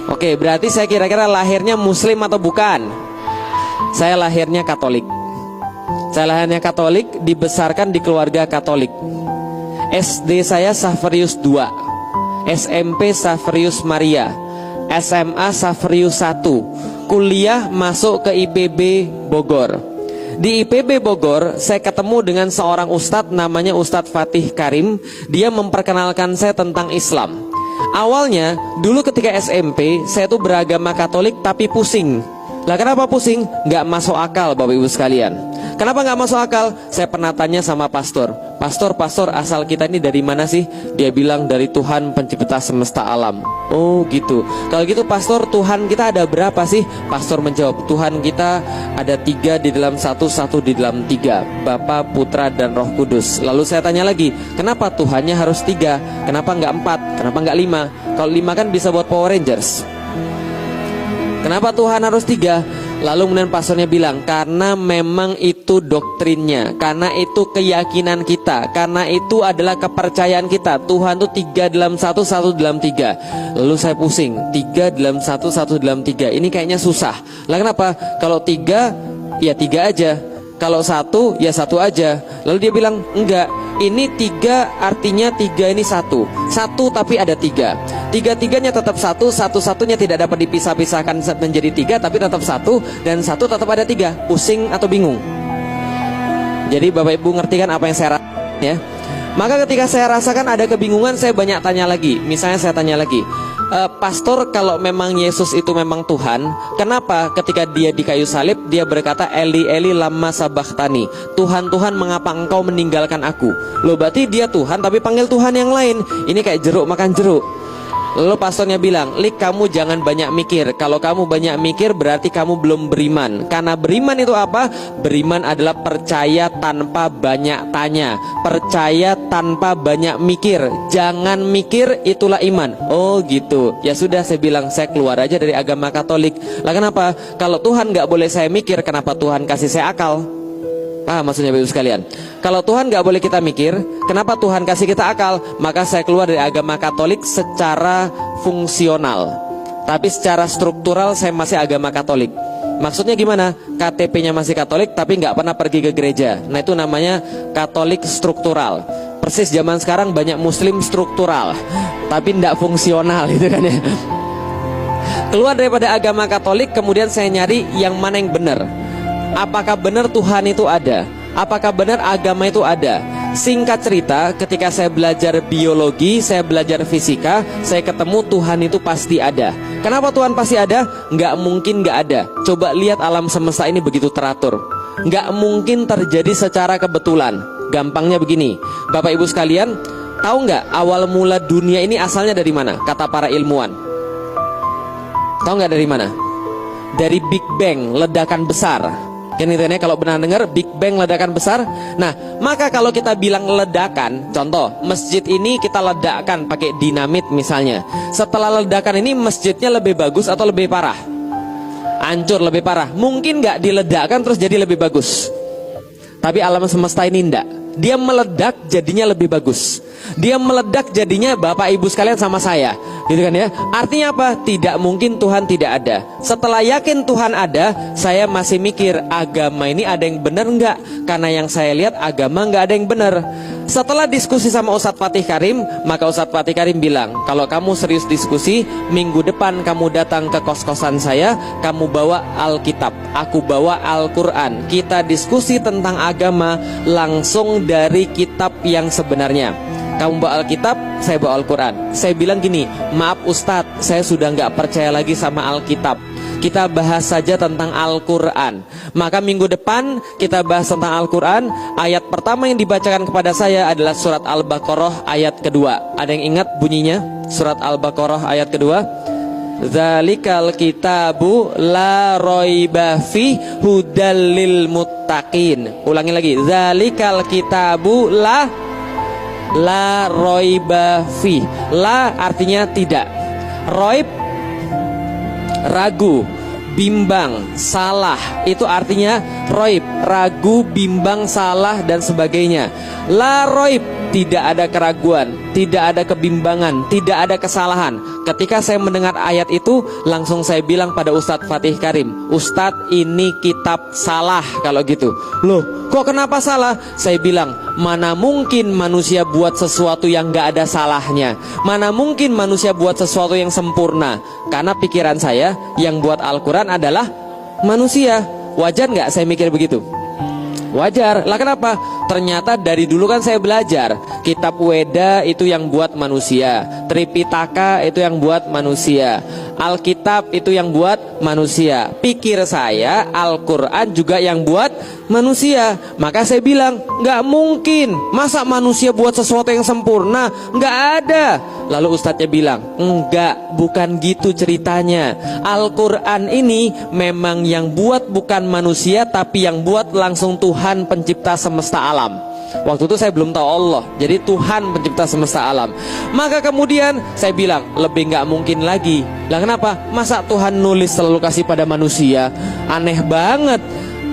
Oke, berarti saya kira-kira lahirnya Muslim atau bukan? Saya lahirnya Katolik. Saya lahirnya Katolik, dibesarkan di keluarga Katolik. SD saya Saverius II, SMP Saverius Maria, SMA Saverius I, kuliah masuk ke IPB Bogor. Di IPB Bogor saya ketemu dengan seorang ustadz namanya Ustadz Fatih Karim. Dia memperkenalkan saya tentang Islam. Awalnya dulu ketika SMP saya tuh beragama Katolik tapi pusing. Lah kenapa pusing? Nggak masuk akal Bapak Ibu sekalian. Kenapa nggak masuk akal? Saya pernah tanya sama pastor, Pastor asal kita ini dari mana sih? Dia bilang dari Tuhan pencipta semesta alam. Oh gitu. Kalau gitu pastor, Tuhan kita ada berapa sih? Pastor menjawab, Tuhan kita ada 3 di dalam 1, 1 di dalam 3, Bapa, Putra, dan Roh Kudus. Lalu saya tanya lagi, kenapa Tuhannya harus 3? Kenapa nggak 4? Kenapa nggak 5? Kalau 5 kan bisa buat Power Rangers. Kenapa Tuhan harus 3? Lalu kemudian pastornya bilang, karena memang itu doktrinnya, karena itu keyakinan kita, karena itu adalah kepercayaan kita. Tuhan itu 3 dalam 1, 1 dalam 3. Lalu saya pusing, 3 dalam 1, 1 dalam 3. Ini kayaknya susah. Lah kenapa? Kalau 3, ya 3 aja. Kalau 1, ya 1 aja. Lalu dia bilang, enggak, ini 3 artinya 3 ini 1 tapi ada 3. 3-3-nya tetap 1, 1-1-nya tidak dapat dipisah-pisahkan menjadi 3, tapi tetap 1, dan 1 tetap ada 3. Pusing atau bingung? Jadi Bapak Ibu ngerti kan apa yang saya rasakan ya? Maka ketika saya rasakan ada kebingungan, saya banyak tanya lagi. Misalnya saya tanya lagi, Pastor, kalau memang Yesus itu memang Tuhan, kenapa ketika dia di kayu salib dia berkata Eli Eli lama sabachthani, Tuhan Tuhan mengapa engkau meninggalkan aku? Loh berarti dia Tuhan tapi panggil Tuhan yang lain. Ini kayak jeruk makan jeruk. Lalu pastornya bilang, Lik, kamu jangan banyak mikir. Kalau kamu banyak mikir berarti kamu belum beriman. Karena beriman itu apa? Beriman adalah percaya tanpa banyak tanya, percaya tanpa banyak mikir. Jangan mikir, itulah iman. Oh gitu. Ya sudah, saya bilang saya keluar aja dari agama Katolik. Lah kenapa? Kalau Tuhan gak boleh saya mikir, kenapa Tuhan kasih saya akal? Maksudnya Bapak Ibu sekalian, kalau Tuhan gak boleh kita mikir, kenapa Tuhan kasih kita akal? Maka saya keluar dari agama Katolik secara fungsional, tapi secara struktural saya masih agama Katolik. Maksudnya gimana? KTP-nya masih Katolik tapi gak pernah pergi ke gereja. Nah itu namanya Katolik struktural. Persis zaman sekarang banyak Muslim struktural tapi gak fungsional gitu kan ya. Keluar daripada agama Katolik, kemudian saya nyari yang mana yang benar. Apakah benar Tuhan itu ada? Apakah benar agama itu ada? Singkat cerita, ketika saya belajar biologi, saya belajar fisika, saya ketemu Tuhan itu pasti ada. Kenapa Tuhan pasti ada? Nggak mungkin nggak ada. Coba lihat alam semesta ini begitu teratur. Nggak mungkin terjadi secara kebetulan. Gampangnya begini, Bapak Ibu sekalian, tahu nggak awal mula dunia ini asalnya dari mana? Kata para ilmuwan. Tahu nggak dari mana? Dari Big Bang, ledakan besar. Kan itu ya, kalau benar dengar Big Bang, ledakan besar. Nah, maka kalau kita bilang ledakan, contoh masjid ini kita ledakkan pakai dinamit misalnya. Setelah ledakan ini masjidnya lebih bagus atau lebih parah? Hancur, lebih parah. Mungkin nggak diledakkan terus jadi lebih bagus. Tapi alam semesta ini enggak. Dia meledak jadinya lebih bagus. Dia meledak jadinya Bapak Ibu sekalian sama saya, gitu kan ya. Artinya apa? Tidak mungkin Tuhan tidak ada. Setelah yakin Tuhan ada, saya masih mikir agama ini ada yang benar enggak? Karena yang saya lihat agama enggak ada yang benar. Setelah diskusi sama Ustadz Fatih Karim, maka Ustadz Fatih Karim bilang, kalau kamu serius diskusi, minggu depan kamu datang ke kos-kosan saya, kamu bawa Alkitab, aku bawa Al-Quran. Kita diskusi tentang agama langsung dari kitab yang sebenarnya. Kamu bawa Alkitab, saya bawa Al-Quran. Saya bilang gini, maaf Ustadz, saya sudah nggak percaya lagi sama Alkitab. Kita bahas saja tentang Al-Quran. Maka minggu depan kita bahas tentang Al-Quran. Ayat pertama yang dibacakan kepada saya adalah surat Al-Baqarah ayat kedua. Ada yang ingat bunyinya? Surat Al-Baqarah ayat kedua. Zalikal kitabu la roiba fi hudal lil muttaqin. Ulangi lagi. Zalikal kitabu la roiba fi. La artinya tidak. Roib ragu, bimbang, salah. Itu artinya roib, ragu, bimbang, salah dan sebagainya. La roib tidak ada keraguan, tidak ada kebimbangan, tidak ada kesalahan. Ketika saya mendengar ayat itu, langsung saya bilang pada Ustadz Fatih Karim, Ustadz, ini kitab salah kalau gitu. Loh, kok kenapa salah? Saya bilang, mana mungkin manusia buat sesuatu yang gak ada salahnya. Mana mungkin manusia buat sesuatu yang sempurna. Karena pikiran saya, yang buat Al-Quran adalah manusia. Wajar gak saya mikir begitu? Wajar. Lah kenapa? Ternyata dari dulu kan saya belajar, kitab Weda itu yang buat manusia, Tripitaka itu yang buat manusia, Alkitab itu yang buat manusia. Pikir saya Al-Quran juga yang buat manusia. Maka saya bilang, nggak mungkin, masa manusia buat sesuatu yang sempurna? Nggak ada. Lalu ustadznya bilang, enggak, bukan gitu ceritanya. Al-Quran ini memang yang buat bukan manusia, tapi yang buat langsung Tuhan pencipta semesta alam. Waktu itu saya belum tahu Allah, jadi Tuhan pencipta semesta alam. Maka kemudian saya bilang, lebih nggak mungkin lagi. Lah kenapa? Masa Tuhan nulis selalu kasih pada manusia? Aneh banget.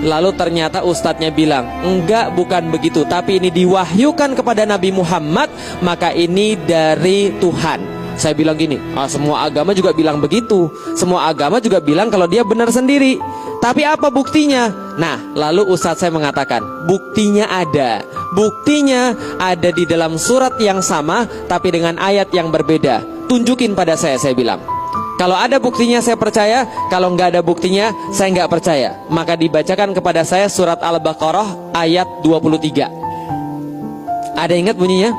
Lalu ternyata ustadznya bilang, enggak, bukan begitu, tapi ini diwahyukan kepada Nabi Muhammad, maka ini dari Tuhan. Saya bilang gini, semua agama juga bilang begitu. Semua agama juga bilang kalau dia benar sendiri. Tapi apa buktinya? Nah, lalu ustadz saya mengatakan, buktinya ada. Buktinya ada di dalam surat yang sama, tapi dengan ayat yang berbeda. Tunjukin pada saya bilang. Kalau ada buktinya saya percaya, kalau nggak ada buktinya saya nggak percaya. Maka dibacakan kepada saya surat Al-Baqarah ayat 23. Ada ingat bunyinya?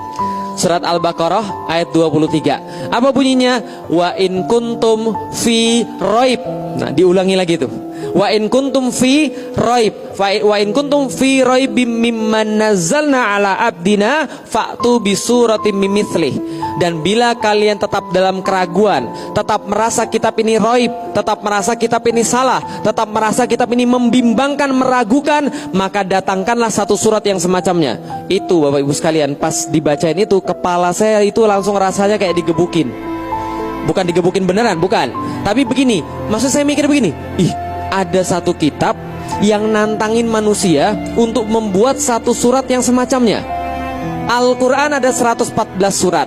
Surat Al-Baqarah ayat 23. Apa bunyinya? Wa in kuntum fi raib. Nah, diulangi lagi tuh. Wa in kuntum fi raib, wa in kuntum fi raibim mimman nazzalna ala abdina fa'tu bi suratim mimithlihi. Dan bila kalian tetap dalam keraguan, tetap merasa kitab ini raib, tetap merasa kitab ini salah, tetap merasa kitab ini membimbangkan, meragukan, maka datangkanlah satu surat yang semacamnya. Itu Bapak Ibu sekalian, pas dibacain itu kepala saya itu langsung rasanya kayak digebukin. Bukan digebukin beneran, bukan. Tapi begini, maksud saya mikir begini, ada satu kitab yang nantangin manusia untuk membuat satu surat yang semacamnya. Al-Quran ada 114 surat.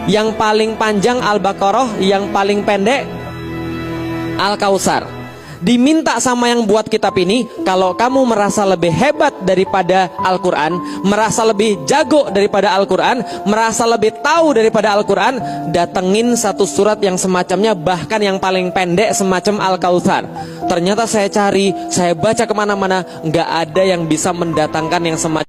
Yang paling panjang Al-Baqarah, yang paling pendek Al-Kautsar. Diminta sama yang buat kitab ini, kalau kamu merasa lebih hebat daripada Al-Quran, merasa lebih jago daripada Al-Quran, merasa lebih tahu daripada Al-Quran, datengin satu surat yang semacamnya, bahkan yang paling pendek semacam Al-Kautsar. Ternyata saya cari, saya baca kemana-mana, nggak ada yang bisa mendatangkan yang semacam